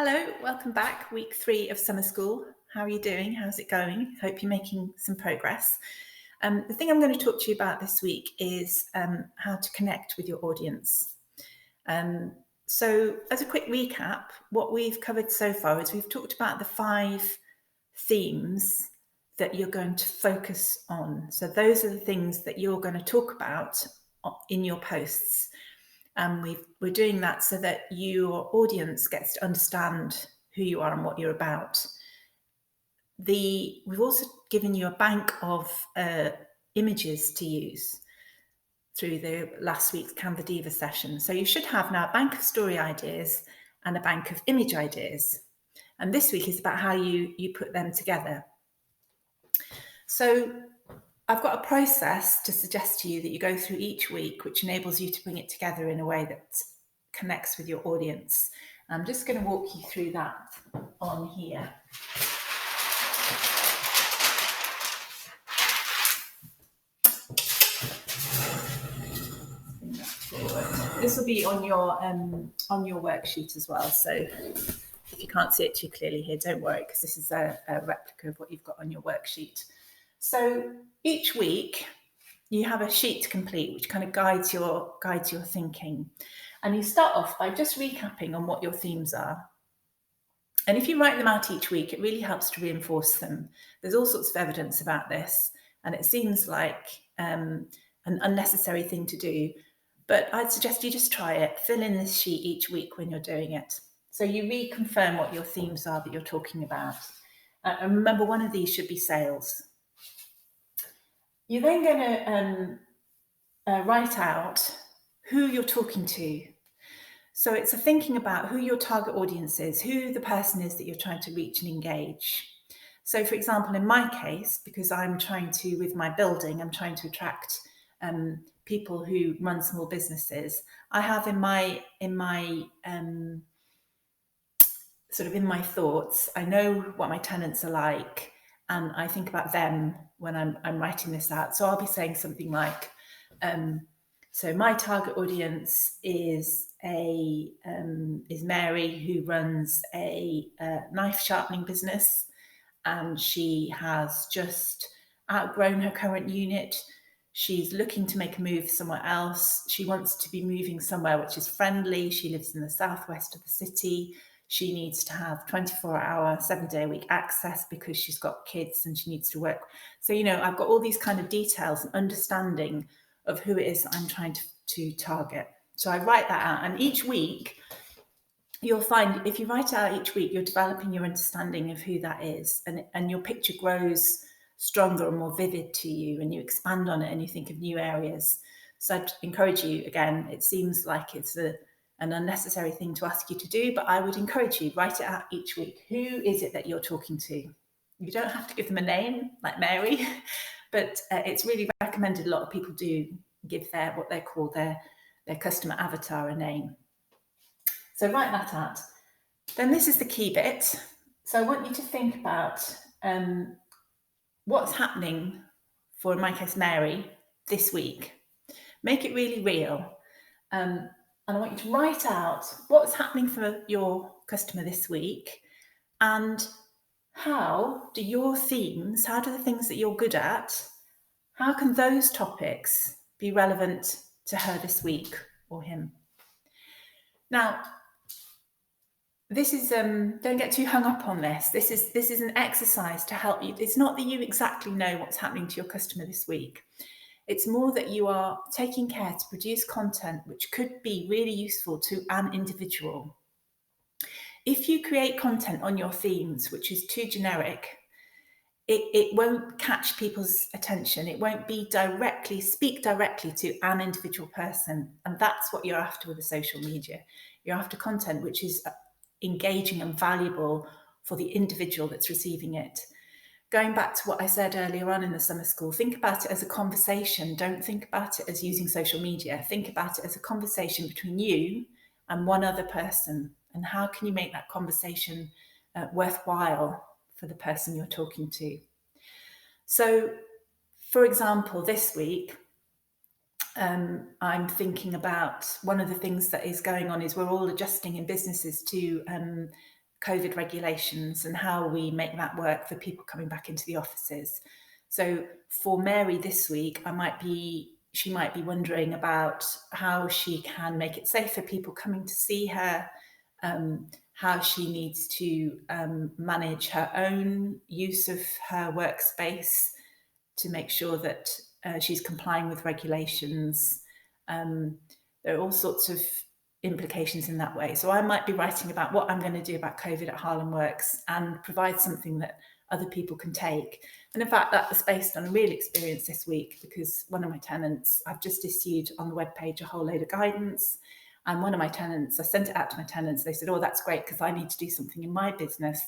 Hello, welcome back. Week 3 of summer school. How are you doing? How's it going? Hope you're making some progress. The thing I'm going to talk to you about this week is how to connect with your audience. So, as a quick recap, what we've covered so far is we've talked about the 5 themes that you're going to focus on. So, those are the things that you're going to talk about in your posts. And we're doing that so that your audience gets to understand who you are and what you're about. We've also given you a bank of images to use through the last week's Canva Diva session. So you should have now a bank of story ideas and a bank of image ideas. And this week is about how you put them together. So I've got a process to suggest to you that you go through each week, which enables you to bring it together in a way that connects with your audience. I'm just going to walk you through that on here. This will be on your worksheet as well. So if you can't see it too clearly here, don't worry, because this is a replica of what you've got on your worksheet. So each week you have a sheet to complete, which kind of guides your thinking. And you start off by just recapping on what your themes are. And if you write them out each week, it really helps to reinforce them. There's all sorts of evidence about this, and it seems like an unnecessary thing to do. But I'd suggest you just try it. Fill in this sheet each week when you're doing it. So you reconfirm what your themes are that you're talking about. And remember, one of these should be sales. You're then going to write out who you're talking to. So it's a thinking about who your target audience is, who the person is that you're trying to reach and engage. So, for example, in my case, because I'm trying to, with my building, I'm trying to attract people who run small businesses. I have in my thoughts, I know what my tenants are like, and I think about them when I'm writing this out. So I'll be saying something like, so my target audience is Mary, who runs a knife sharpening business, and she has just outgrown her current unit. She's looking to make a move somewhere else. She wants to be moving somewhere which is friendly. She lives in the southwest of the city. She needs to have 24-hour, 7-day-a-week access because she's got kids and she needs to work. So, I've got all these kind of details and understanding of who it is that I'm trying to target. So I write that out. And each week, you'll find if you write it out each week, you're developing your understanding of who that is. And your picture grows stronger and more vivid to you, and you expand on it and you think of new areas. So I'd encourage you, again, it seems like it's an unnecessary thing to ask you to do, but I would encourage you, write it out each week. Who is it that you're talking to? You don't have to give them a name like Mary, but it's really recommended. A lot of people do give what they call their customer avatar a name. So write that out. Then this is the key bit. So I want you to think about what's happening for, in my case, Mary, this week. Make it really real. And I want you to write out what's happening for your customer this week, and how do your themes, how do the things that you're good at, how can those topics be relevant to her this week or him? Now, this is don't get too hung up on this. This is an exercise to help you. It's not that you exactly know what's happening to your customer this week. It's more that you are taking care to produce content which could be really useful to an individual. If you create content on your themes which is too generic, it won't catch people's attention. It won't speak directly to an individual person. And that's what you're after with the social media. You're after content which is engaging and valuable for the individual that's receiving it. Going back to what I said earlier on in the summer school, think about it as a conversation. Don't think about it as using social media. Think about it as a conversation between you and one other person. And how can you make that conversation worthwhile for the person you're talking to? So, for example, this week, I'm thinking about one of the things that is going on is we're all adjusting in businesses to COVID regulations and how we make that work for people coming back into the offices. So for Mary this week, she might be wondering about how she can make it safe for people coming to see her, how she needs to manage her own use of her workspace to make sure that she's complying with regulations. There are all sorts of implications in that way. So I might be writing about what I'm going to do about COVID at Harlem Works and provide something that other people can take. And in fact, that was based on a real experience this week, because one of my tenants, I've just issued on the webpage a whole load of guidance. And one of my tenants, I sent it out to my tenants. They said, oh, that's great, because I need to do something in my business.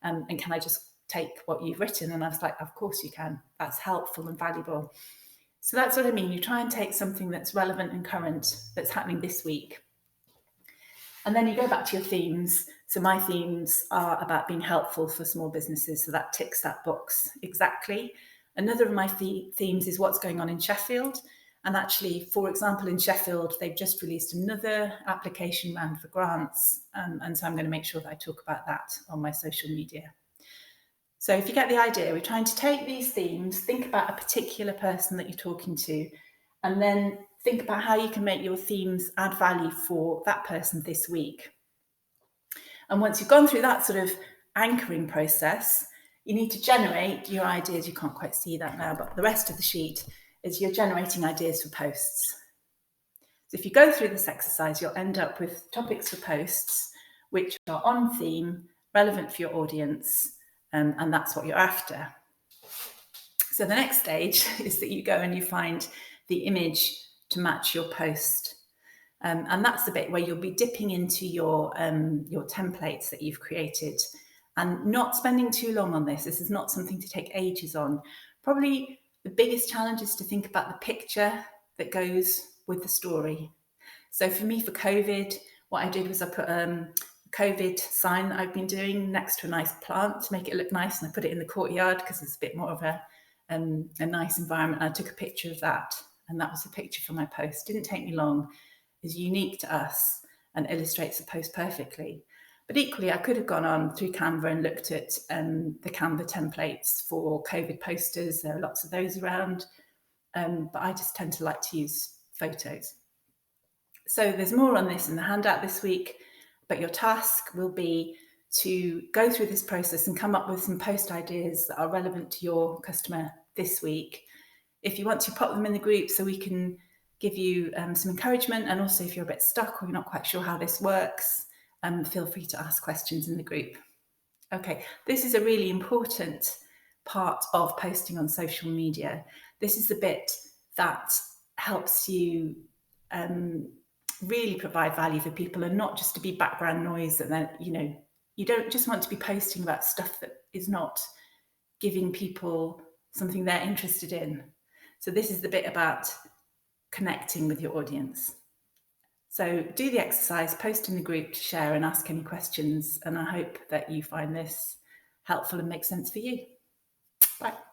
And can I just take what you've written? And I was like, of course you can. That's helpful and valuable. So that's what I mean. You try and take something that's relevant and current that's happening this week. And then you go back to your themes. So my themes are about being helpful for small businesses. So that ticks that box exactly. Another of my themes is what's going on in Sheffield. And actually, for example, in Sheffield, they've just released another application round for grants. And so I'm going to make sure that I talk about that on my social media. So if you get the idea, we're trying to take these themes, think about a particular person that you're talking to, and then think about how you can make your themes add value for that person this week. And once you've gone through that sort of anchoring process, you need to generate your ideas. You can't quite see that now, but the rest of the sheet is you're generating ideas for posts. So if you go through this exercise, you'll end up with topics for posts, which are on theme, relevant for your audience, and that's what you're after. So the next stage is that you go and you find the image to match your post. And that's the bit where you'll be dipping into your templates that you've created and not spending too long on this. This is not something to take ages on. Probably the biggest challenge is to think about the picture that goes with the story. So for me, for COVID, what I did was I put a COVID sign that I've been doing next to a nice plant to make it look nice, and I put it in the courtyard because it's a bit more of a nice environment. I took a picture of that, and that was the picture for my post. Didn't take me long. Is unique to us and illustrates the post perfectly. But equally, I could have gone on through Canva and looked at the Canva templates for COVID posters. There are lots of those around, but I just tend to like to use photos. So there's more on this in the handout this week, but your task will be to go through this process and come up with some post ideas that are relevant to your customer this week. If you want to, pop them in the group so we can give you some encouragement, and also if you're a bit stuck or you're not quite sure how this works, feel free to ask questions in the group. Okay, this is a really important part of posting on social media. This is the bit that helps you really provide value for people, and not just to be background noise. And then, you don't just want to be posting about stuff that is not giving people something they're interested in. So this is the bit about connecting with your audience. So do the exercise, post in the group to share and ask any questions. And I hope that you find this helpful and makes sense for you. Bye.